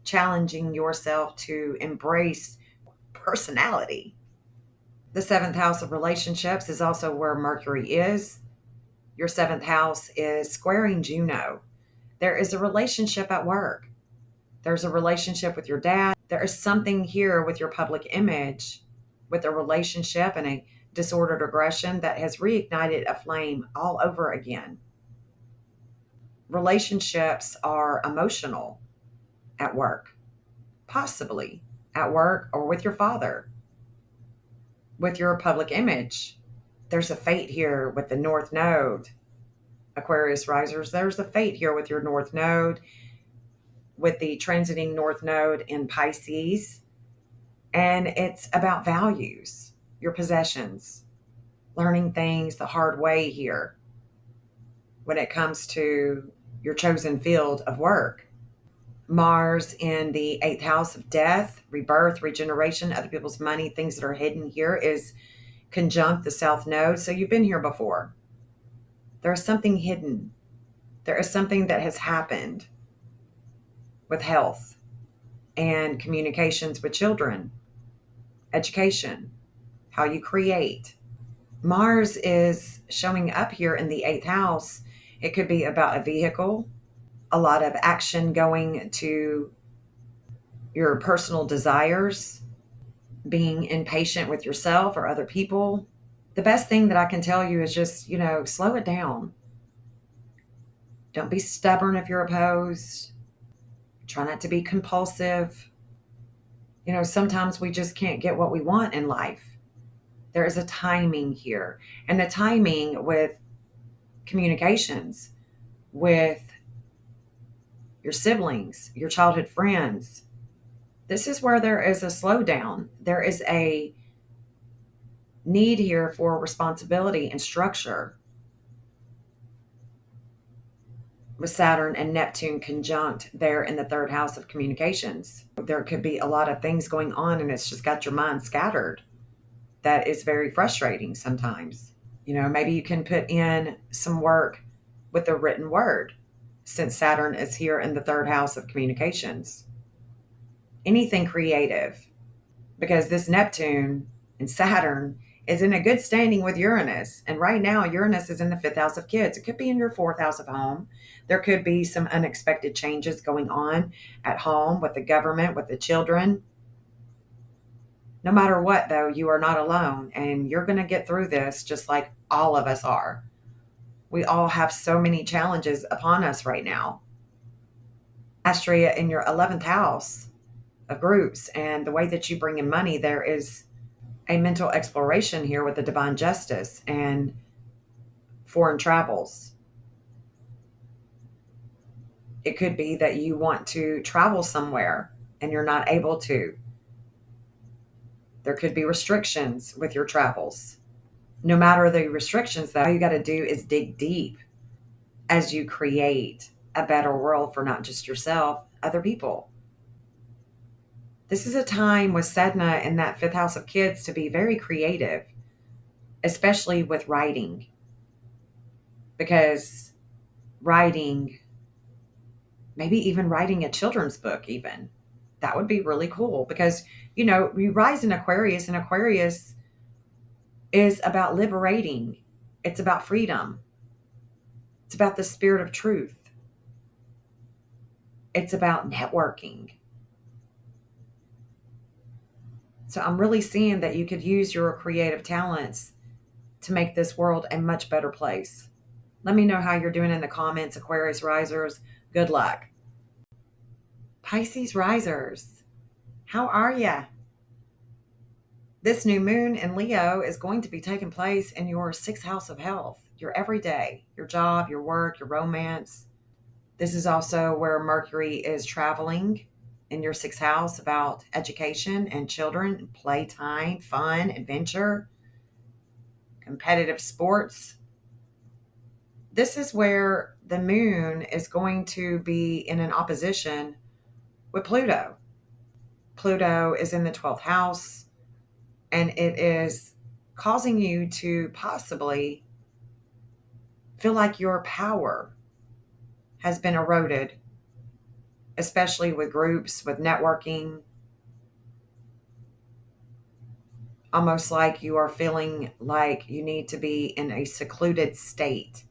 challenging yourself to embrace personality. The seventh house of relationships is also where Mercury is. Your seventh house is squaring Juno. There is a relationship at work. There's a relationship with your dad. There is something here with your public image, with a relationship and a disordered aggression that has reignited a flame all over again. Relationships are emotional at work, possibly at work or with your father, with your public image. There's a fate here with the North Node. Aquarius risers, there's a fate here with your North Node, with the transiting North Node in Pisces. And it's about values, your possessions, learning things the hard way here when it comes to your chosen field of work. Mars in the eighth house of death, rebirth, regeneration, other people's money, things that are hidden here is conjunct the South Node. So you've been here before. There is something hidden. There is something that has happened with health and communications with children, education, how you create. Mars is showing up here in the eighth house. It could be about a vehicle, a lot of action going to your personal desires, being impatient with yourself or other people. The best thing that I can tell you is just, slow it down. Don't be stubborn if you're opposed. Try not to be compulsive. Sometimes we just can't get what we want in life. There is a timing here. And the timing with communications, with your siblings, your childhood friends, this is where there is a slowdown. There is a need here for responsibility and structure. With Saturn and Neptune conjunct there in the third house of communications, there could be a lot of things going on and it's just got your mind scattered. That is very frustrating sometimes. Maybe you can put in some work with the written word since Saturn is here in the third house of communications. Anything creative, because this Neptune and Saturn is in a good standing with Uranus. And right now, Uranus is in the fifth house of kids. It could be in your fourth house of home. There could be some unexpected changes going on at home with the government, with the children. No matter what, though, you are not alone, and you're going to get through this just like all of us are. We all have so many challenges upon us right now. Astrea in your 11th house of groups, and the way that you bring in money, there is a mental exploration here with the divine justice and foreign travels. It could be that you want to travel somewhere and you're not able to. There could be restrictions with your travels. No matter the restrictions, though, all you got to do is dig deep as you create a better world for not just yourself, other people. This is a time with Sedna in that fifth house of kids to be very creative, especially with writing, because writing, maybe even writing a children's book, even that would be really cool because, we rise in Aquarius, and Aquarius is about liberating, it's about freedom, it's about the spirit of truth, it's about networking. So I'm really seeing that you could use your creative talents to make this world a much better place. Let me know how you're doing in the comments, Aquarius risers. Good luck. Pisces risers, how are ya? This new moon in Leo is going to be taking place in your sixth house of health, your everyday, your job, your work, your romance. This is also where Mercury is traveling in your sixth house, about education and children, playtime, fun, adventure, competitive sports. This is where the moon is going to be in an opposition with Pluto. Pluto is in the 12th house, and it is causing you to possibly feel like your power has been eroded, especially with groups, with networking, almost like you are feeling like you need to be in a secluded state,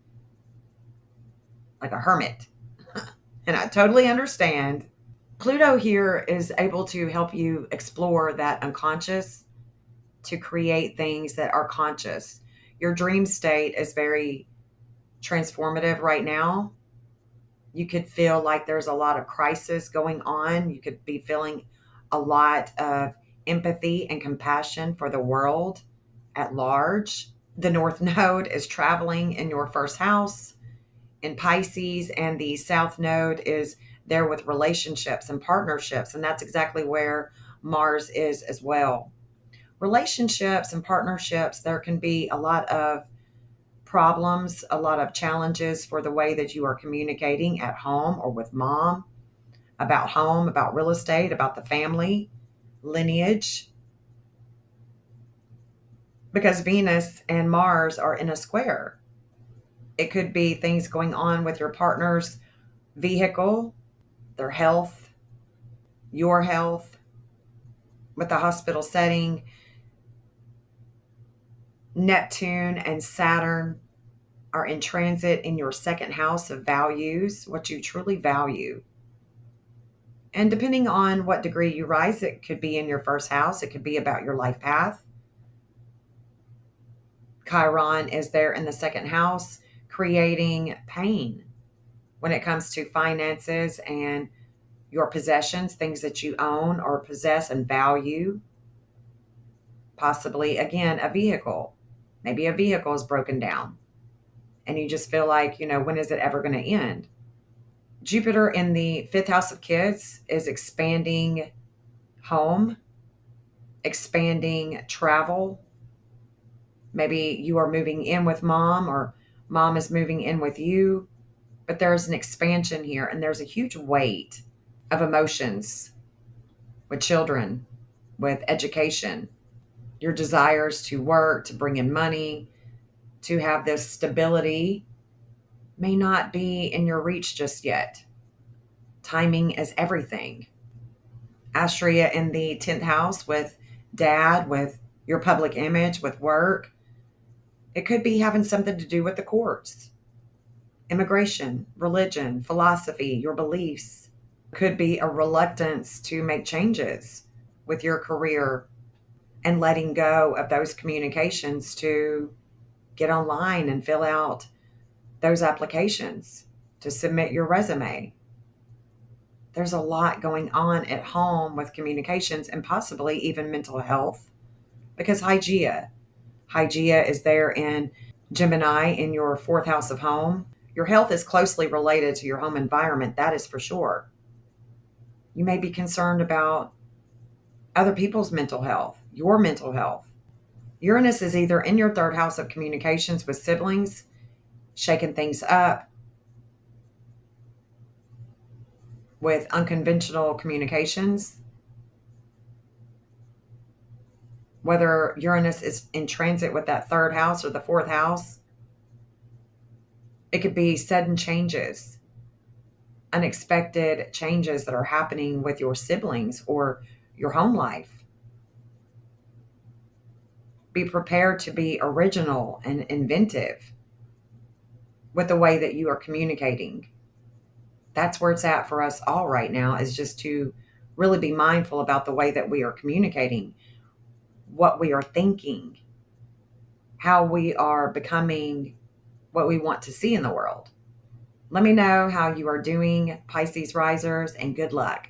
like a hermit. And I totally understand. Pluto here is able to help you explore that unconscious to create things that are conscious. Your dream state is very transformative right now. You could feel like there's a lot of crisis going on. You could be feeling a lot of empathy and compassion for the world at large. The North Node is traveling in your first house in Pisces, and the South Node is there with relationships and partnerships. And that's exactly where Mars is as well. Relationships and partnerships, there can be a lot of problems, a lot of challenges for the way that you are communicating at home or with home, about real estate, about the family, lineage, because Venus and Mars are in a square. It could be things going on with your partner's vehicle, their health, your health, with the hospital setting. Neptune and Saturn are in transit in your second house of values, what you truly value. And depending on what degree you rise, it could be in your first house, it could be about your life path. Chiron is there in the second house, creating pain when it comes to finances and your possessions, things that you own or possess and value. Possibly, again, a vehicle. Maybe a vehicle is broken down and you just feel like, when is it ever going to end? Jupiter in the fifth house of kids is expanding home, expanding travel. Maybe you are moving in with mom, or mom is moving in with you, but there's an expansion here, and there's a huge weight of emotions with children, with education, your desires to work, to bring in money, to have this stability may not be in your reach just yet. Timing is everything. Astrea in the 10th house with dad, with your public image, with work. It could be having something to do with the courts, immigration, religion, philosophy, your beliefs. Could be a reluctance to make changes with your career and letting go of those communications to get online and fill out those applications to submit your resume. There's a lot going on at home with communications and possibly even mental health, because Hygeia is there in Gemini in your fourth house of home. Your health is closely related to your home environment, that is for sure. You may be concerned about other people's mental health, your mental health. Uranus is either in your third house of communications with siblings, shaking things up with unconventional communications, Whether Uranus is in transit with that third house or the fourth house, it could be sudden changes, unexpected changes that are happening with your siblings or your home life. Be prepared to be original and inventive with the way that you are communicating. That's where it's at for us all right now, is just to really be mindful about the way that we are communicating, what we are thinking, how we are becoming what we want to see in the world. Let me know how you are doing, Pisces risers, and good luck.